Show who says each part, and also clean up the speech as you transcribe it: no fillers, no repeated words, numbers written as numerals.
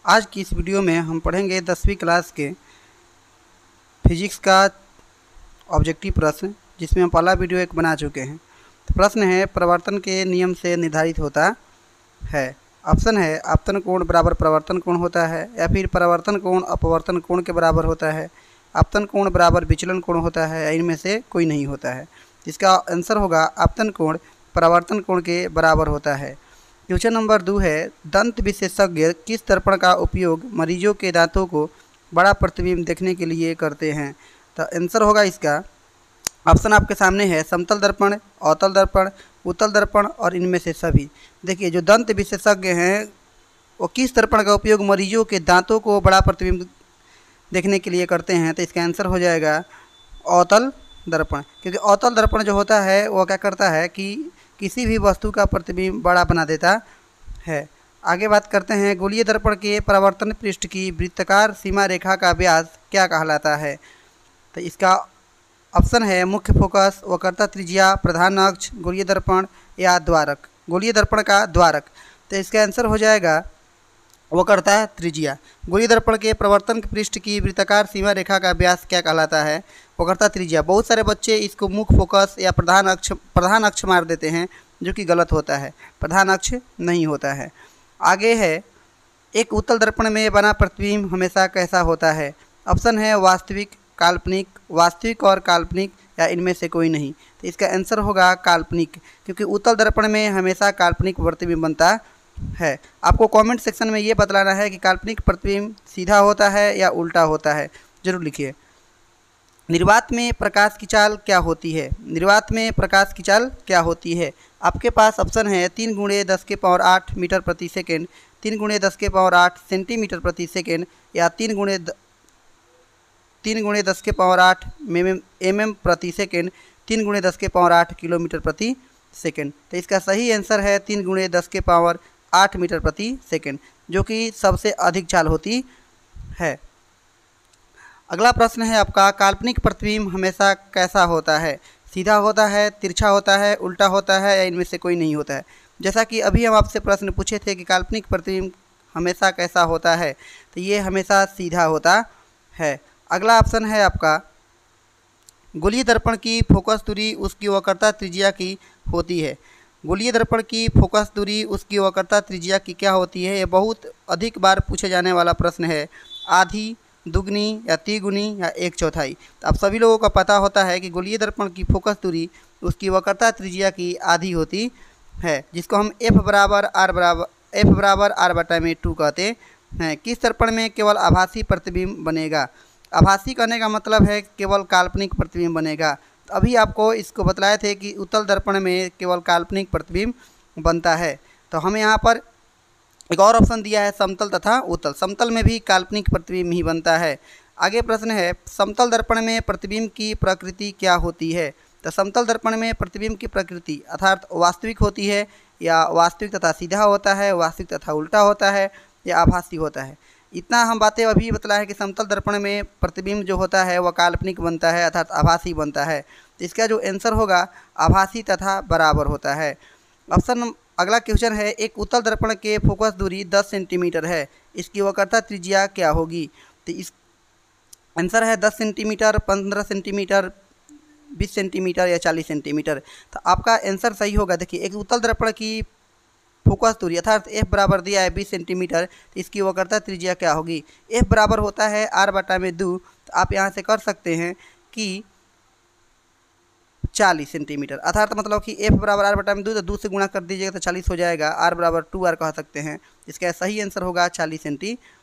Speaker 1: आज की इस वीडियो में हम पढ़ेंगे 10वीं क्लास के फिजिक्स का ऑब्जेक्टिव प्रश्न, जिसमें हम पहला वीडियो एक बना चुके हैं। तो प्रश्न है, परिवर्तन के नियम से निर्धारित होता है। ऑप्शन है आपतन कोण बराबर प्रवर्तन कोण होता है, या फिर परिवर्तन कोण अपवर्तन कोण के बराबर होता है, आपतन कोण बराबर विचलन कोण होता है, या इनमें से कोई नहीं होता है। इसका आंसर होगा आपतन कोण परावर्तन कोण के बराबर होता है। क्वेश्चन नंबर 2 है, दंत विशेषज्ञ किस दर्पण का उपयोग मरीजों के दांतों को बड़ा प्रतिबिंब देखने के लिए करते हैं। तो आंसर होगा इसका, ऑप्शन आपके सामने है समतल दर्पण, अवतल दर्पण, उत्तल दर्पण और इनमें से सभी। देखिए, जो दंत विशेषज्ञ हैं वो किस दर्पण का उपयोग मरीजों के दांतों को बड़ा प्रतिबिंब देखने के लिए करते हैं, तो इसका आंसर हो जाएगा अवतल दर्पण। क्योंकि अवतल दर्पण जो होता है वो क्या करता है कि किसी भी वस्तु का प्रतिबिंब बड़ा बना देता है। आगे बात करते हैं, गोलीय दर्पण के परावर्तन पृष्ठ की वृत्ताकार सीमा रेखा का व्यास क्या कहलाता है। तो इसका ऑप्शन है मुख्य फोकस, वक्रता त्रिज्या, प्रधान अक्ष, गोलीय दर्पण या द्वारक। गोलीय दर्पण का द्वारक। तो इसका आंसर हो जाएगा वक्रता त्रिज्या। गोलीय दर्पण के प्रवर्तन पृष्ठ की वृत्ताकार सीमा रेखा का व्यास क्या कहलाता है, वक्रता त्रिज्या। बहुत सारे बच्चे इसको मुख्य फोकस या प्रधान अक्ष मार देते हैं, जो कि गलत होता है। प्रधान अक्ष नहीं होता है। आगे है, एक उत्तल दर्पण में बना प्रतिबिंब हमेशा कैसा होता है। ऑप्शन है वास्तविक, काल्पनिक, वास्तविक और काल्पनिक, या इनमें से कोई नहीं। तो इसका आंसर होगा काल्पनिक, क्योंकि उत्तल दर्पण में हमेशा काल्पनिक प्रतिबिंब बनता है। आपको कमेंट सेक्शन में ये बतलाना है कि काल्पनिक प्रतिबिंब सीधा होता है या उल्टा होता है, जरूर लिखिए। निर्वात में प्रकाश की चाल क्या होती है। निर्वात में प्रकाश की चाल क्या होती है। आपके पास ऑप्शन है 3 × 10⁸ मीटर प्रति सेकेंड, 3 × 10⁸ सेंटीमीटर प्रति सेकेंड, या 3 × 10⁸ mm प्रति सेकेंड, 3 × 10⁸ किलोमीटर प्रति सेकेंड। तो इसका सही आंसर है 3 × 10⁸ मीटर प्रति सेकेंड, जो कि सबसे अधिक चाल होती है। अगला प्रश्न है आपका, काल्पनिक प्रतिबिंब हमेशा कैसा होता है। सीधा होता है, तिरछा होता है, उल्टा होता है, या इनमें से कोई नहीं होता है। जैसा कि अभी हम आपसे प्रश्न पूछे थे कि काल्पनिक प्रतिबिंब हमेशा कैसा होता है, तो ये हमेशा सीधा होता है। अगला ऑप्शन है आपका, गोलीय दर्पण की फोकस दूरी उसकी वक्रता त्रिज्या की होती है। गोलीय दर्पण की फोकस दूरी उसकी वक्रता त्रिज्या की क्या होती है। ये बहुत अधिक बार पूछे जाने वाला प्रश्न है। आधी, दुगनी, या तिगुनी, या 1/4। तो आप सभी लोगों को पता होता है कि गोलीय दर्पण की फोकस दूरी उसकी वक्रता त्रिज्या की आधी होती है, जिसको हम F बराबर R/2 कहते हैं। किस दर्पण में केवल आभासी प्रतिबिंब बनेगा। आभासी कहने का मतलब है केवल काल्पनिक प्रतिबिंब बनेगा। तो अभी आपको इसको बतलाए थे कि उत्तल दर्पण में केवल काल्पनिक प्रतिबिंब बनता है। तो हमें यहाँ पर एक और ऑप्शन दिया है समतल तथा उत्तल। समतल में भी काल्पनिक प्रतिबिंब ही बनता है। आगे प्रश्न है, समतल दर्पण में प्रतिबिंब की प्रकृति क्या होती है। तो समतल दर्पण में प्रतिबिंब की प्रकृति अर्थात वास्तविक होती है, या वास्तविक तथा सीधा होता है, वास्तविक तथा उल्टा होता है, या आभासी होता है। इतना हम बातें अभी बतलाया है कि समतल दर्पण में प्रतिबिंब जो होता है वह काल्पनिक बनता है, अर्थात आभासी बनता है। तो इसका जो आंसर होगा आभासी तथा बराबर होता है। ऑप्शन अगला क्वेश्चन है, एक उत्तल दर्पण के फोकस दूरी 10 सेंटीमीटर है, इसकी वक्रता त्रिज्या क्या होगी। तो इस आंसर है 10 सेंटीमीटर, 15 सेंटीमीटर, 20 सेंटीमीटर, या 40 सेंटीमीटर। तो आपका आंसर सही होगा। देखिए, एक उत्तल दर्पण की फोकस दूरी अर्थात F बराबर दिया है 20 सेंटीमीटर, तो इसकी वक्रता त्रिज्या क्या होगी। F बराबर होता है R/2। तो आप यहाँ से कर सकते हैं कि 40 सेंटीमीटर, अर्थात मतलब कि F बराबर R/2, तो 2 से गुणा कर दीजिएगा तो 40 हो जाएगा। R बराबर 2R कह सकते हैं। इसका सही आंसर होगा 40 सेंटीमीटर।